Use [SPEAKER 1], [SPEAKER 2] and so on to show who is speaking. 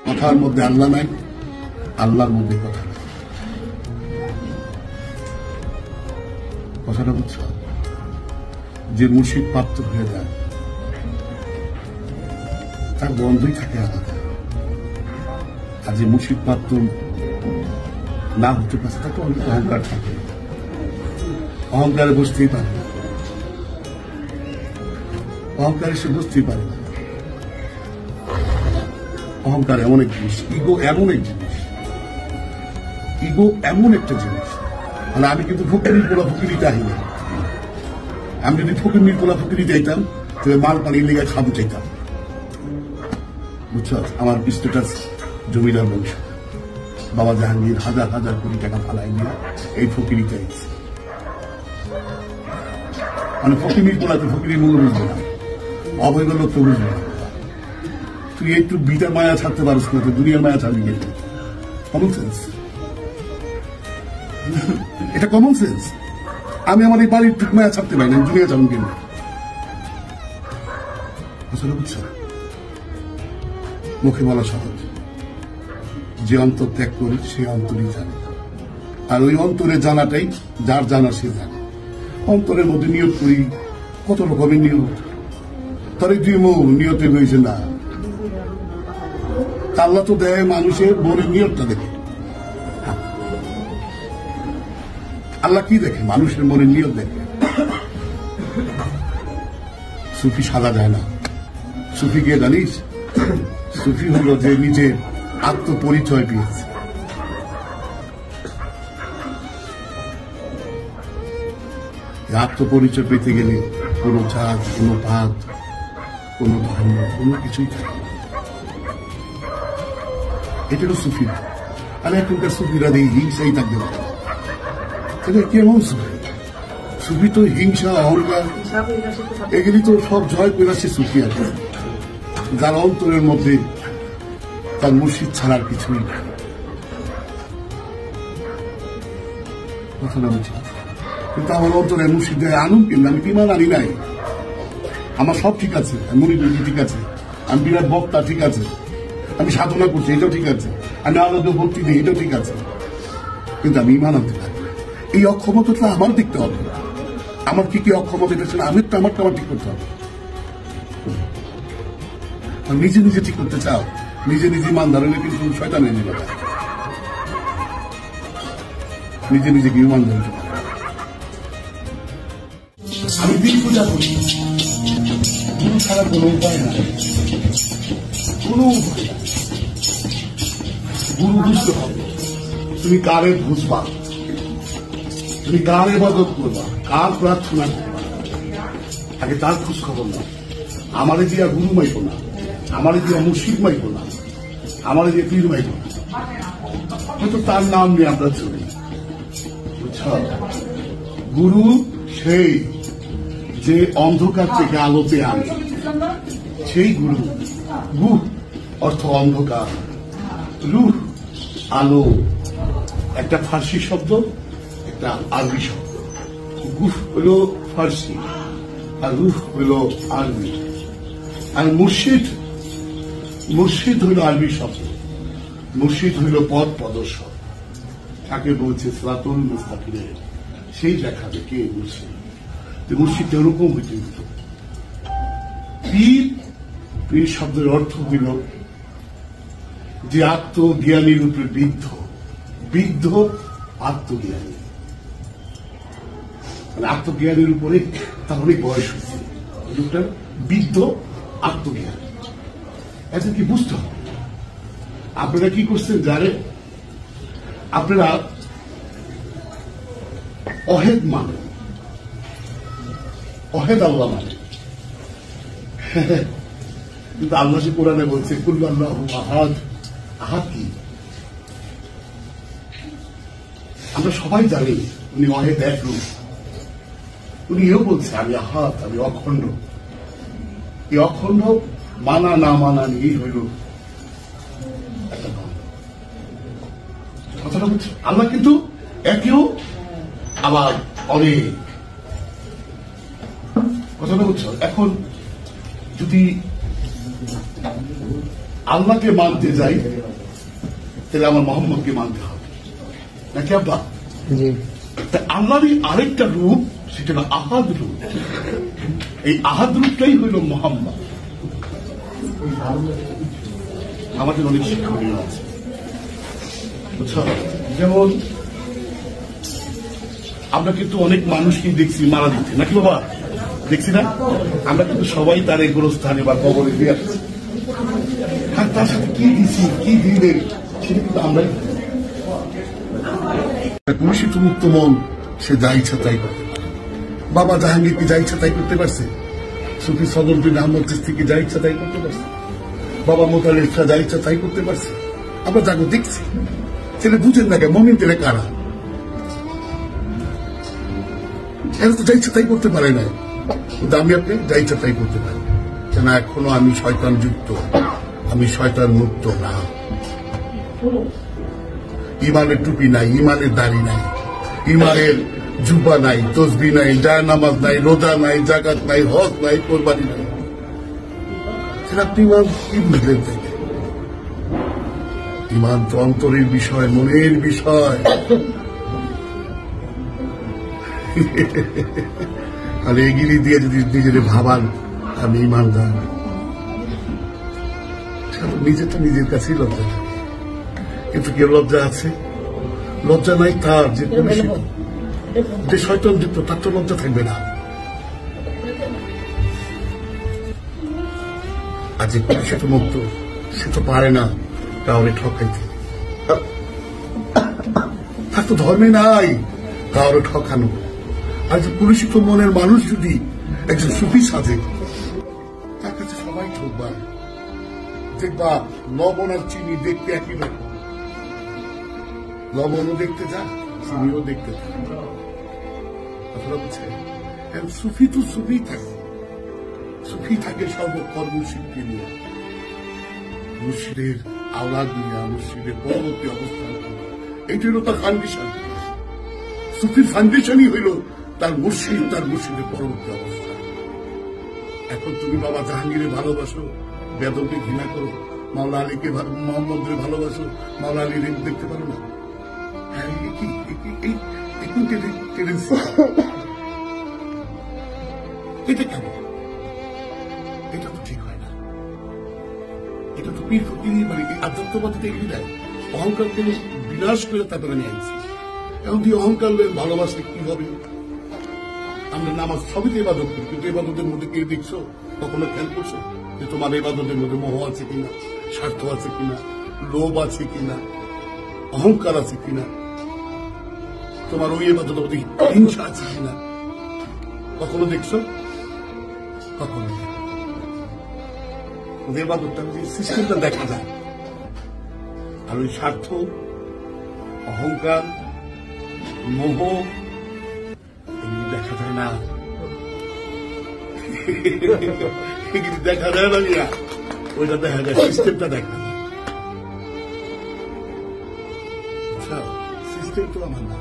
[SPEAKER 1] কথার মধ্যে আল্লাহ নাই, আল্লাহর মধ্যে কথা নাই। কথাটা বুঝছ? যে মুর্শিদ প্রাপ্ত হয়ে যায় তার বন্ধই থাকে আলাদা, আর যে মুর্শিদ প্রাপ্ত না হতে পারছে তাকে অনেক অহংকার থাকে, অহংকারে বুঝতেই পারে না, অহংকারে সে বুঝতেই পারে না। অহংকার এমন এক জিনিস, ইগো এমন এক জিনিস, ইগো এমন একটা জিনিস। মানে আমি কিন্তু ফকির পোলা ফকিরি চাই না। আমি যদি ফকির পোলা ফকিরি চাইতাম তাহলে মাল পানির লেগে খাবো চাইতাম, বুঝছ? আমার স্ট্যাটাস জমিদার বংশ, বাবা জাহাঙ্গীর হাজার হাজার কোটি টাকা ফালাই নিয়ে এই ফকিরি চাইছে। মানে ফকির পোলা তো ফকিরি মূল্য বুঝবে না, অবৈধ লোক তো বুঝবে না। তুই একটু বিটার মায়া ছাড়তে পারিস না, দুনিয়ার মায়া ছাড়বি গেলে। কমন সেন্স, এটা কমন সেন্স। আমি আমার এই বাড়ির টুক মায়া ছাড়তে পারি না, দুনিয়া ছাড়ুন কেন? আসলে বুঝছো, মুখে বলা সহজ, যে অন্তর ত্যাগ করি সে অন্তরই জানে। আর ওই অন্তরে জানাটাই যার জানা সে জানে। অন্তরের মধ্যে নিয়োগ করি, কত রকমের নিয়োগ, তার দুই নিয়তে হয়েছে না। আল্লাহ তো দেয় মানুষের মনের নিয়তটা দেখে। আল্লাহ কি দেখে? মানুষের মনের নিয়ত দেখে। সুফি সাদা যায় না। সুফি কে জানিস? সুফি হল যে নিজের আত্মপরিচয় পেয়েছে। আত্মপরিচয় পেতে গেলে কোনো জাত, কোনো পাত, কোনো ধর্ম, কোনো কিছুই থাকে না। এটা হলো সুফিরা। আর এখনকার সুফিরা দিয়ে হিংসাই থাকতে পারে। এটা কেমন সুফি? সুফি তো হিংসা, অহংকার এগুলি তো সব জয় করে আসছে সুফি আছে, যার অন্তরের মধ্যে তার মুর্শিদ ছাড়ার কিছুই নেই। কথাটা বুঝি? কিন্তু আমার অন্তরে মুর্শিদ আনুন, কিন্তু আমি ইমান আনি নাই। আমার সব ঠিক আছে, মুরিদ ঠিক আছে, আমি বিরাট বক্তা ঠিক আছে, আমি সাধনা করছি এটাও ঠিক আছে, আমি আলাদা ভক্তি দিই এটাও ঠিক আছে, কিন্তু আমি ইমান আনতে পারি। এই অক্ষমতাটা আমার দেখতে হবে। আমার কি কি অক্ষমতা, এটা ছিল আমি তো আমারটা আমার ঠিক করতে হবে। নিজে নিজে ঠিক করতে চাও, নিজে নিজে ইমান ধারণে কিন্তু শয়তানের নিয়ে যায়। নিজে নিজে কি ইমান ধারণ? আমি দিন পূজা করি, গুরু ছাড়া কোনো উপায় নাই, কোনো উপায় নাই। গুরু বুঝতে হবে, তুমি কারে বুঝবা, তুমি কার ইবাদত করবা, কার প্রার্থনা করবা, আগে তার খোঁজ খবর না। আমারে দিয়া গুরু মাইব না, আমারে দিয়া মুর্শিদ মাইব না, আমারে দিয়ে পীর মাইব না, হয়তো তার নাম নিয়ে আমরা চলি। বুঝছ? গুরু সেই যে অন্ধকার থেকে আলোতে আনে, সেই গুরু। গুহ অর্থ অন্ধকার, রুহ আলো, একটা ফার্সি শব্দ, একটা আরবি শব্দ। গুহ হল ফার্সি আর রুহ হল আরবি। আর মুর্শিদ, মুর্শিদ হইল আরবি শব্দ, মুর্শিদ হইল পথ প্রদর্শক। তাকে বলছে সিরাতুল মুস্তাকিম, সেই দেখাবে কে মুর্শিদ। মুর্শিদ এরকম হইতে হইত। পীর, পীর শব্দের অর্থ হইল যে আত্মজ্ঞানীর উপরে বিদ্ধ, বিদ্ধ আত্মজ্ঞানী। মানে আত্মজ্ঞানীর উপরে তার অনেক বয়স হয়েছে, লোকটা বিদ্ধ আত্মজ্ঞান। এখন কি বুঝতে হবে? আপনারা কি করছেন জানেন? আপনারা অহেদ মানেন, অহেদ আল্লাহ মানে, কিন্তু আল্লাহ সে কোরআনে বলছে কুল আল্লাহু আহাদ। আহাদ কি? আমরা সবাই জানি উনি অহেদ, এক রূপ। উনি এও বলছে আমি আহাদ, আমি অখণ্ড। এই অখণ্ড মানা না মানা নিয়েই হইল একটা দ্বন্দ্ব। কথাটা বুঝছো? আল্লাহ কিন্তু একেও আবার অনেক। কথাটা বুঝছো? এখন যদি আল্লাহকে মানতে যাই তাহলে আমার মোহাম্মদকে মানতে হবে নাকি আব্বা? আল্লাহরই আরেকটা রূপ, সেটা হলো আহাদ রূপ। এই আহাদ রূপটাই হইল মোহাম্মদ। আমাদের অনেক শিক্ষণীয় আছে, বুঝছো? যেমন আমরা কিন্তু অনেক মানুষকেই দেখছি মারা দিতে, নাকি বাবা? দেখছি না? আমরা কিন্তু সবাই তার এই গোরস্থানে বা কবরে দিয়ে আসছি, আর তার সাথে কি দিচ্ছি কি দিলে সেটা কিন্তু আমরাই কলুষিত মুক্ত মন। সে যা ইচ্ছা তাই করতে পারে। বাবা জাহাঙ্গীর কি যা ইচ্ছা তাই করতে পারছে? সুফি সদর বিন আহমদ চিশতি যা ইচ্ছা তাই করতে পারছে? বাবা মোতালেব শাহ যা ইচ্ছা তাই করতে পারছে? আমরা যাকে দেখছি, ছেলে বুঝেন না কেন মমিন তেলে কারা? এরা তো যা ইচ্ছা তাই করতে পারে না, কিন্তু আমি আপনি যা ইচ্ছা তাই করতে পারি। কেন এখনো আমি শয়তান যুক্ত, আমি শয়তান মুক্ত না। ইমানের টুপি নাই, ইমানের দাড়ি নাই, ইমানের জুবা নাই, তসবি নাই, জায়নামাজ নাই, রোজা নাই, জাকাত নাই, হজ নাই, কোরবানি নাই। সেটা আপনি ইমান কি বুঝলেন থেকে? ইমান তো অন্তরের বিষয়, মনের বিষয়। আর এগিরি দিয়ে যদি নিজের ভাবান আমি ইমানদার, নিজে তো নিজের কাছেই লজ্জা থাকে। কিন্তু কেউ লজ্জা আছে? লজ্জা নাই তার যে কলুষিত, যে শয়তান যুক্ত, তার তো লজ্জা থাকবে না। আর যে কলুষিত মুক্ত, সে তো পারে না কাউরে ঠকাইতে। তার তো ধর্মে নাই কাউরে ঠকানো। আর যে কলুষিত মনের মানুষ যদি একজন সুফি সাজে, তার কাছে সবাই ঠকবা। দেখবা লবণ আর চিনি দেখতে একই রকম, লবণও দেখতে যা, চিনিও দেখতে যা। সুফি তো সুফি থাকে, সুফি থাকে সর্বকর্ম মুর্শিদকে নিয়ে, মুর্শিদের আওলাদ নিয়ে, মুর্শিদের পরবর্তী অবস্থান। এইটা হলো তার ফাউন্ডেশন। সুফির ফাউন্ডেশনই হইল তার মুর্শিদ, তার মুর্শিদের পরবর্তী অবস্থা। এখন তুমি বাবা জাহাঙ্গীরের ভালোবাসো, বেদমকে ঘৃণা করো, মাওলা আলীকে মোহাম্মদের ভালোবাসো, মাওলা আলীর দেখতে পারো না? এটা কেন? এটা তো ঠিক হয় না। এটা তো পীর ফকির মানে আধ্যাত্মবাদীতে এগিয়ে দেয়। অহংকারকে বিনাশ করে তারপরে নিয়ে আনছি। এখন দিয়ে অহংকার ভালোবাসলে কি হবে? আমরা নামাজ সবইতে ইবাদত করি, কিন্তু ইবাদতের মধ্যে কে দেখছো? কখনো খেয়াল করছো যে তোমার ইবাদতের মধ্যে মোহ আছে কিনা, স্বার্থ আছে কিনা, লোভ আছে কিনা, অহংকার আছে কিনা, তোমার ওই ইবাদতের মধ্যে হিংসা আছে কিনা? কখনো দেখছো? কখনো ওদের ইবাদতটা সিস্টেমটা দেখা যায়। আর ওই স্বার্থ, অহংকার, মোহ এগুলি দেখা যায় না। এগুলি দেখা যায় না, ওইটা দেখা যায়, সিস্টেমটা দেখা যায়। সিস্টেম তো আমার না।